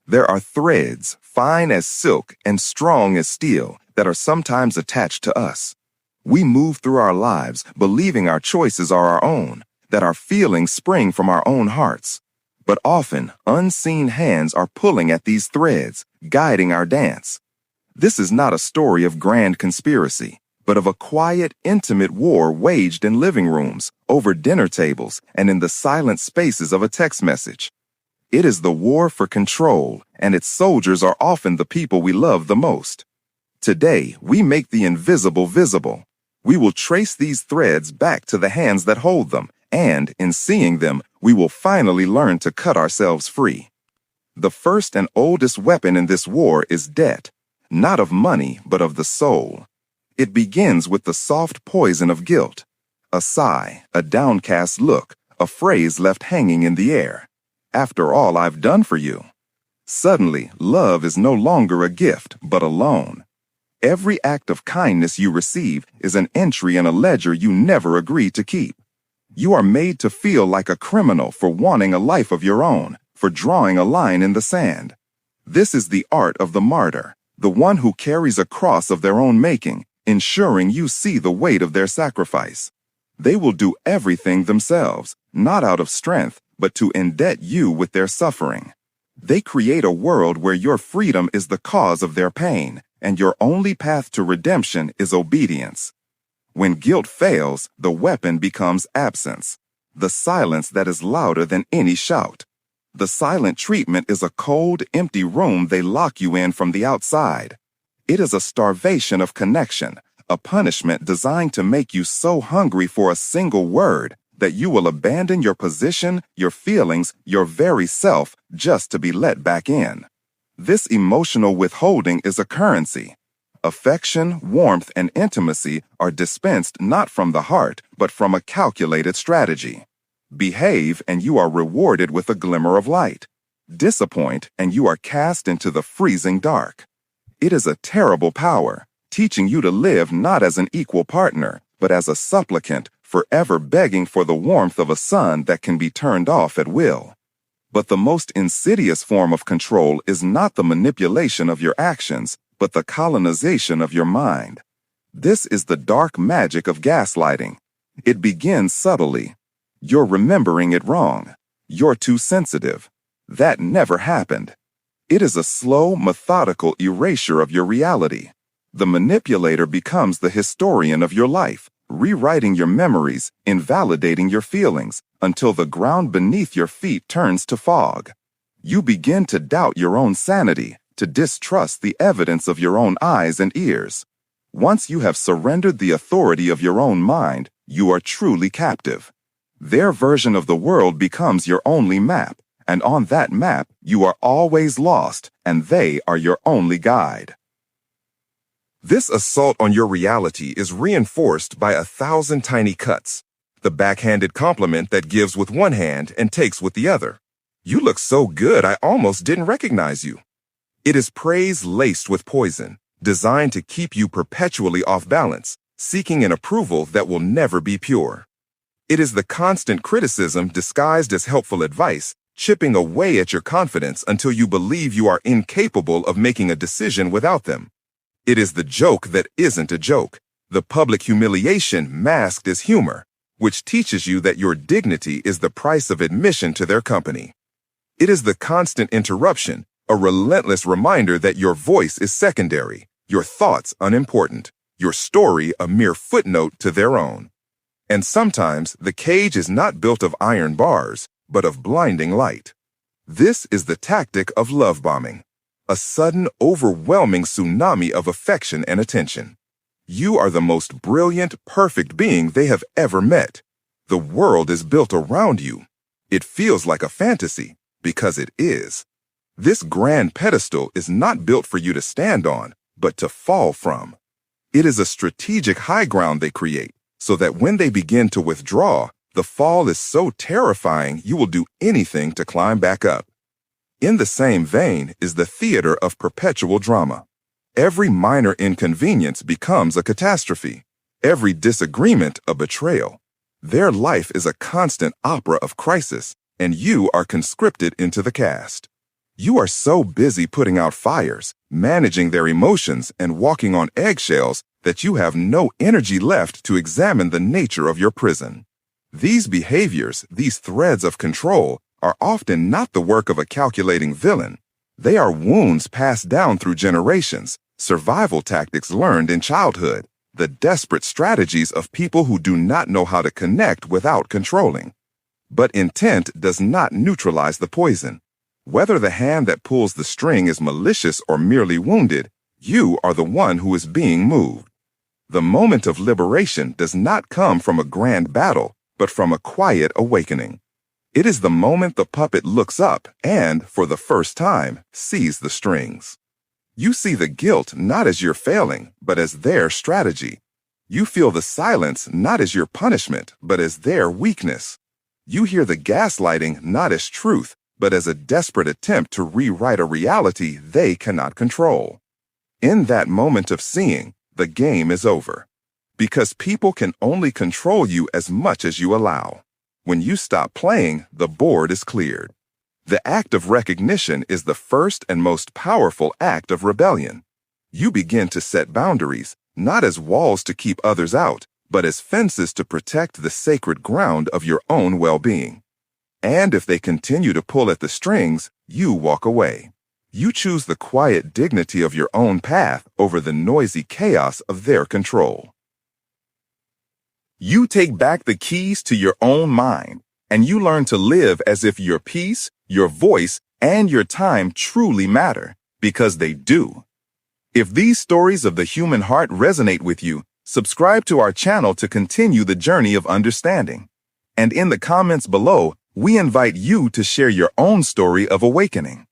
There are threads, fine as silk and strong as steel, that are sometimes attached to us. We move through our lives believing our choices are our own, that our feelings spring from our own hearts. But often, unseen hands are pulling at these threads, guiding our dance. This is not a story of grand conspiracy, but of a quiet, intimate war waged in living rooms, over dinner tables, and in the silent spaces of a text message. It is the war for control, and its soldiers are often the people we love the most. Today, we make the invisible visible. We will trace these threads back to the hands that hold them, and, in seeing them, we will finally learn to cut ourselves free. The first and oldest weapon in this war is debt, not of money, but of the soul. It begins with the soft poison of guilt. A sigh, a downcast look, a phrase left hanging in the air. After all I've done for you. Suddenly, love is no longer a gift, but a loan. Every act of kindness you receive is an entry in a ledger you never agreed to keep. You are made to feel like a criminal for wanting a life of your own, for drawing a line in the sand. This is the art of the martyr, the one who carries a cross of their own making, ensuring you see the weight of their sacrifice. They will do everything themselves, not out of strength, but to indebt you with their suffering. They create a world where your freedom is the cause of their pain, and your only path to redemption is obedience. When guilt fails, the weapon becomes absence, the silence that is louder than any shout. The silent treatment is a cold, empty room they lock you in from the outside. It is a starvation of connection, a punishment designed to make you so hungry for a single word that you will abandon your position, your feelings, your very self, just to be let back in. This emotional withholding is a currency. Affection, warmth, and intimacy are dispensed not from the heart, but from a calculated strategy. Behave, and you are rewarded with a glimmer of light. Disappoint, and you are cast into the freezing dark. It is a terrible power, teaching you to live not as an equal partner, but as a supplicant, forever begging for the warmth of a sun that can be turned off at will. But the most insidious form of control is not the manipulation of your actions, but the colonization of your mind. This is the dark magic of gaslighting. It begins subtly. You're remembering it wrong. You're too sensitive. That never happened. It is a slow, methodical erasure of your reality. The manipulator becomes the historian of your life, rewriting your memories, invalidating your feelings, until the ground beneath your feet turns to fog. You begin to doubt your own sanity, to distrust the evidence of your own eyes and ears. Once you have surrendered the authority of your own mind, you are truly captive. Their version of the world becomes your only map, and on that map you are always lost, and they are your only guide. This assault on your reality is reinforced by 1,000 tiny cuts, the backhanded compliment that gives with one hand and takes with the other. You look so good I almost didn't recognize you. It is praise laced with poison, designed to keep you perpetually off balance, seeking an approval that will never be pure. It is the constant criticism disguised as helpful advice, chipping away at your confidence until you believe you are incapable of making a decision without them. It is the joke that isn't a joke, the public humiliation masked as humor, which teaches you that your dignity is the price of admission to their company. It is the constant interruption, a relentless reminder that your voice is secondary, your thoughts unimportant, your story a mere footnote to their own. And sometimes the cage is not built of iron bars, but of blinding light. This is the tactic of love bombing, a sudden, overwhelming tsunami of affection and attention. You are the most brilliant, perfect being they have ever met. The world is built around you. It feels like a fantasy, because it is. This grand pedestal is not built for you to stand on, but to fall from. It is a strategic high ground they create, so that when they begin to withdraw, the fall is so terrifying you will do anything to climb back up. In the same vein is the theater of perpetual drama. Every minor inconvenience becomes a catastrophe, every disagreement a betrayal. Their life is a constant opera of crisis, and you are conscripted into the cast. You are so busy putting out fires, managing their emotions, and walking on eggshells that you have no energy left to examine the nature of your prison. These behaviors, these threads of control, are often not the work of a calculating villain. They are wounds passed down through generations, survival tactics learned in childhood, the desperate strategies of people who do not know how to connect without controlling. But intent does not neutralize the poison. Whether the hand that pulls the string is malicious or merely wounded, you are the one who is being moved. The moment of liberation does not come from a grand battle, but from a quiet awakening. It is the moment the puppet looks up and, for the first time, sees the strings. You see the guilt not as your failing, but as their strategy. You feel the silence not as your punishment, but as their weakness. You hear the gaslighting not as truth, but as a desperate attempt to rewrite a reality they cannot control. In that moment of seeing, the game is over. Because people can only control you as much as you allow. When you stop playing, the board is cleared. The act of recognition is the first and most powerful act of rebellion. You begin to set boundaries, not as walls to keep others out, but as fences to protect the sacred ground of your own well-being. And if they continue to pull at the strings, you walk away. You choose the quiet dignity of your own path over the noisy chaos of their control. You take back the keys to your own mind, and you learn to live as if your peace, your voice, and your time truly matter, because they do. If these stories of the human heart resonate with you, subscribe to our channel to continue the journey of understanding. And in the comments below, we invite you to share your own story of awakening.